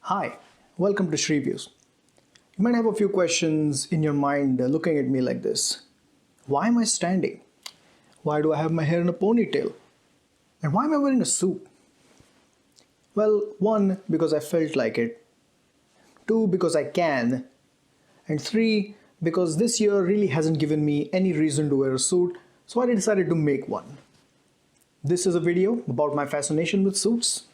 Hi, welcome to Shri Views. You might have a few questions in your mind looking at me like this. Why am I standing? Why do I have my hair in a ponytail? And why am I wearing a suit? Well, one, because I felt like it. Two, because I can. And three, because this year really hasn't given me any reason to wear a suit, so I decided to make one. This is a video about my fascination with suits.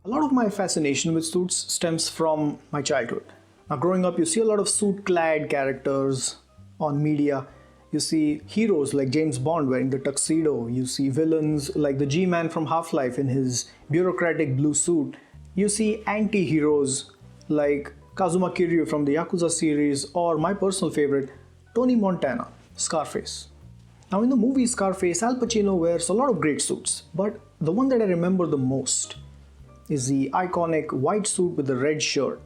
A lot of my fascination with suits stems from my childhood. Now, growing up, you see a lot of suit-clad characters on media. You see heroes like James Bond wearing the tuxedo. You see villains like the G-Man from Half-Life in his bureaucratic blue suit. You see anti-heroes like Kazuma Kiryu from the Yakuza series, or my personal favorite, Tony Montana, Scarface. Now, in the movie Scarface, Al Pacino wears a lot of great suits, but the one that I remember the most is the iconic white suit with the red shirt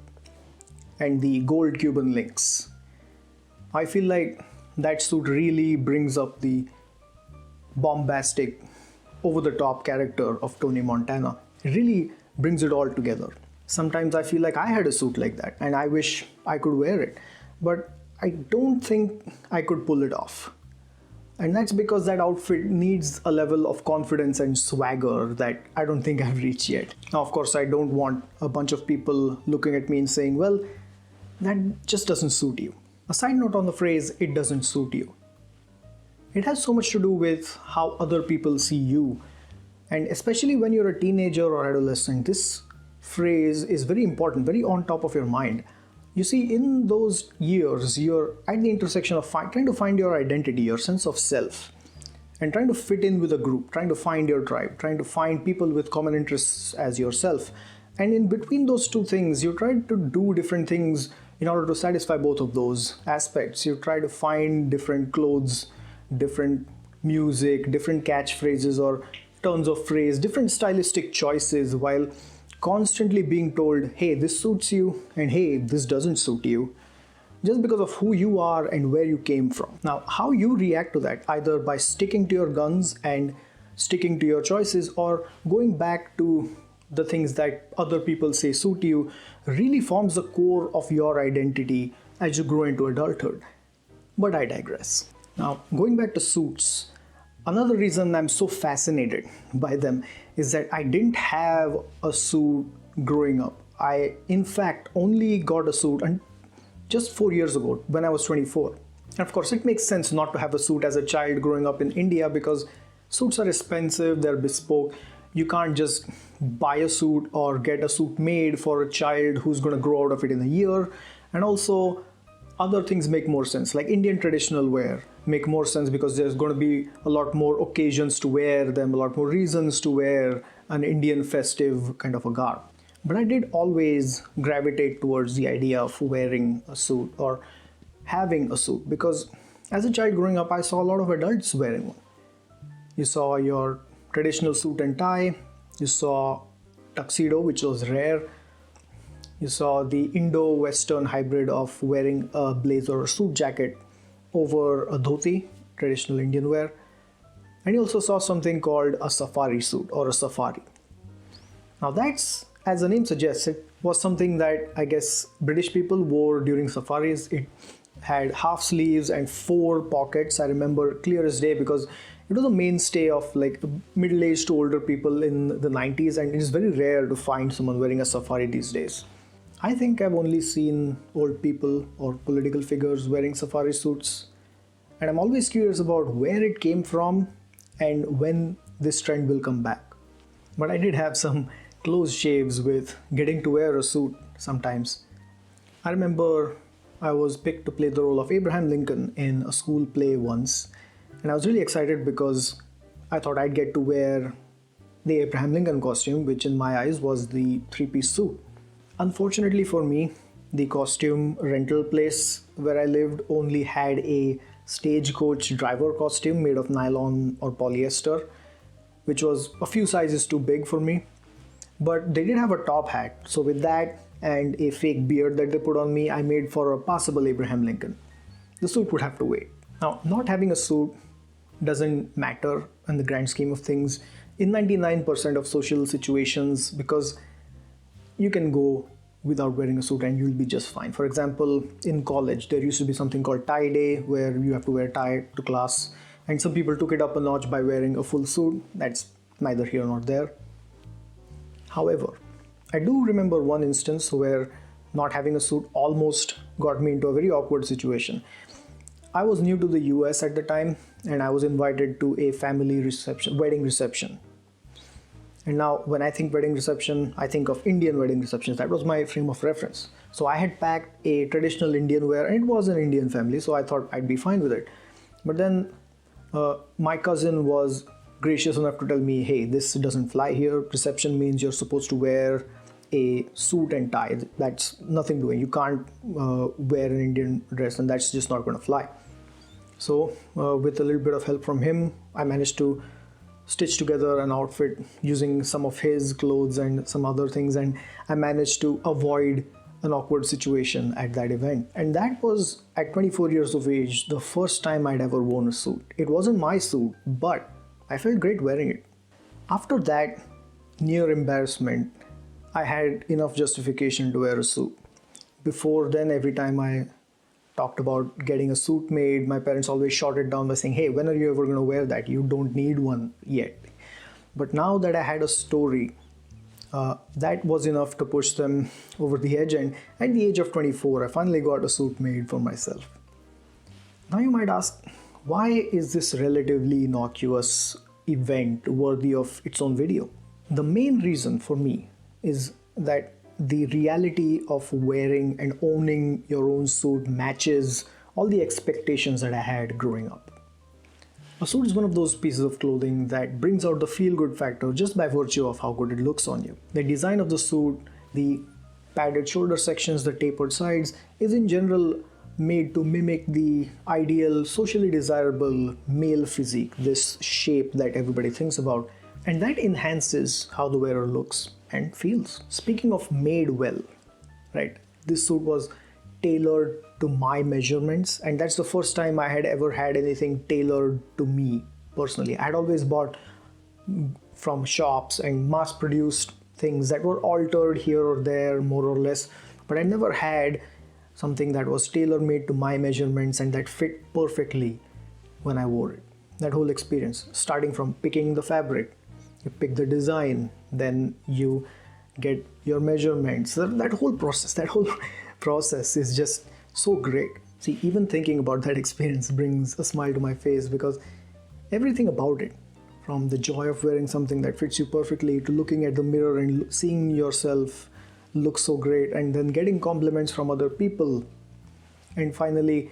and the gold Cuban links. I feel like that suit really brings up the bombastic, over-the-top character of Tony Montana. It really brings it all together. Sometimes I feel like I had a suit like that and I wish I could wear it, but I don't think I could pull it off. And that's because that outfit needs a level of confidence and swagger that I don't think I've reached yet. Now, of course, I don't want a bunch of people looking at me and saying, well, that just doesn't suit you. A side note on the phrase, it doesn't suit you. It has so much to do with how other people see you. And especially when you're a teenager or adolescent, this phrase is very important, very on top of your mind. You see, in those years, you're at the intersection of trying to find your identity, your sense of self, and trying to fit in with a group, trying to find your tribe, trying to find people with common interests as yourself. And in between those two things, you try to do different things in order to satisfy both of those aspects. You try to find different clothes, different music, different catchphrases or turns of phrase, different stylistic choices, while constantly being told, hey, this suits you, and hey, this doesn't suit you, just because of who you are and where you came from. Now, how you react to that, either by sticking to your guns and sticking to your choices or going back to the things that other people say suit you, really forms the core of your identity as you grow into adulthood. But I digress. Now, going back to suits, another reason I'm so fascinated by them is that I didn't have a suit growing up. I, in fact, only got a suit just 4 years ago when I was 24. And of course, it makes sense not to have a suit as a child growing up in India because suits are expensive, they're bespoke. You can't just buy a suit or get a suit made for a child who's going to grow out of it in a year. And also, other things make more sense, like Indian traditional wear make more sense because there's going to be a lot more occasions to wear them, a lot more reasons to wear an Indian festive kind of a garb. But I did always gravitate towards the idea of wearing a suit or having a suit because as a child growing up, I saw a lot of adults wearing one. You saw your traditional suit and tie, you saw tuxedo, which was rare. You saw the Indo-Western hybrid of wearing a blazer or suit jacket over a dhoti, traditional Indian wear. And you also saw something called a safari suit or a safari. Now that's, as the name suggests, it was something that I guess British people wore during safaris. It had half sleeves and 4 pockets. I remember clear as day because it was a mainstay of like middle-aged to older people in the 90s, and it is very rare to find someone wearing a safari these days. I think I've only seen old people or political figures wearing safari suits, and I'm always curious about where it came from and when this trend will come back. But I did have some close shaves with getting to wear a suit sometimes. I remember I was picked to play the role of Abraham Lincoln in a school play once, and I was really excited because I thought I'd get to wear the Abraham Lincoln costume, which in my eyes was the 3-piece suit. Unfortunately for me, the costume rental place where I lived only had a stagecoach driver costume made of nylon or polyester, which was a few sizes too big for me. But they did have a top hat, so with that and a fake beard that they put on me, I made for a passable Abraham Lincoln. The suit would have to wait. Now, not having a suit doesn't matter in the grand scheme of things. in 99% of social situations, because you can go without wearing a suit and you'll be just fine. For example, in college, there used to be something called tie day where you have to wear tie to class, and some people took it up a notch by wearing a full suit. That's neither here nor there. However, I do remember one instance where not having a suit almost got me into a very awkward situation. I was new to the US at the time, and I was invited to a family reception, wedding reception. And now when I think wedding reception, I think of Indian wedding receptions. That was my frame of reference. So I had packed a traditional Indian wear, and it was an Indian family, so I thought I'd be fine with it. But then my cousin was gracious enough to tell me, hey, this doesn't fly here. Reception means you're supposed to wear a suit and tie. That's nothing doing. You can't wear an Indian dress, and that's just not going to fly. So with a little bit of help from him, I managed to stitch together an outfit using some of his clothes and some other things, and I managed to avoid an awkward situation at that event. And that was, at 24 years of age, the first time I'd ever worn a suit. It wasn't my suit, but I felt great wearing it. After that near embarrassment, I had enough justification to wear a suit. Before then, every time I talked about getting a suit made, my parents always shot it down by saying, hey, when are you ever going to wear that? You don't need one yet. But now that I had a story, that was enough to push them over the edge, and at the age of 24, I finally got a suit made for myself. Now you might ask, why is this relatively innocuous event worthy of its own video? The main reason for me is that the reality of wearing and owning your own suit matches all the expectations that I had growing up. A suit is one of those pieces of clothing that brings out the feel-good factor just by virtue of how good it looks on you. The design of the suit, the padded shoulder sections, the tapered sides, is in general made to mimic the ideal, socially desirable male physique, this shape that everybody thinks about, and that enhances how the wearer looks and feels. Speaking of made well, right? This suit was tailored to my measurements, and that's the first time I had ever had anything tailored to me personally. I had always bought from shops and mass-produced things that were altered here or there, more or less, but I never had something that was tailor-made to my measurements and that fit perfectly when I wore it. That whole experience, starting from picking the fabric, you pick the design, then you get your measurements. That whole process is just so great. See, even thinking about that experience brings a smile to my face, because everything about it, from the joy of wearing something that fits you perfectly to looking at the mirror and seeing yourself look so great, and then getting compliments from other people, and finally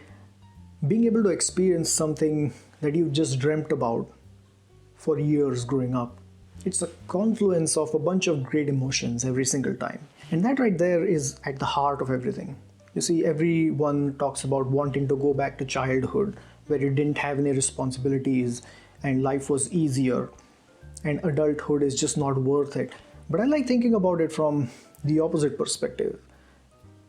being able to experience something that you've just dreamt about for years growing up. It's a confluence of a bunch of great emotions every single time. And that right there is at the heart of everything. You see, everyone talks about wanting to go back to childhood, where you didn't have any responsibilities and life was easier, and adulthood is just not worth it. But I like thinking about it from the opposite perspective.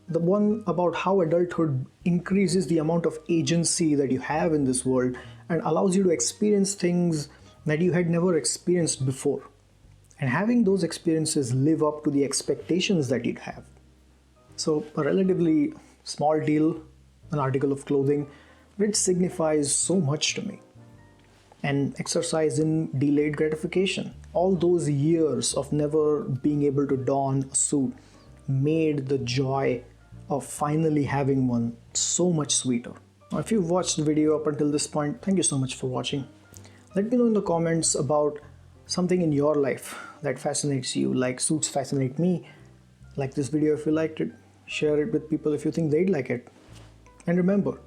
The one about how adulthood increases the amount of agency that you have in this world and allows you to experience things that you had never experienced before. And having those experiences live up to the expectations that you'd have. So a relatively small deal, an article of clothing, but it signifies so much to me. An exercise in delayed gratification. All those years of never being able to don a suit made the joy of finally having one so much sweeter. Now, if you've watched the video up until this point, thank you so much for watching. Let me know in the comments about something in your life that fascinates you, like suits fascinate me. Like this video if you liked it. Share it with people if you think they'd like it. And remember,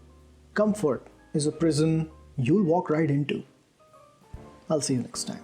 comfort is a prison you'll walk right into. I'll see you next time.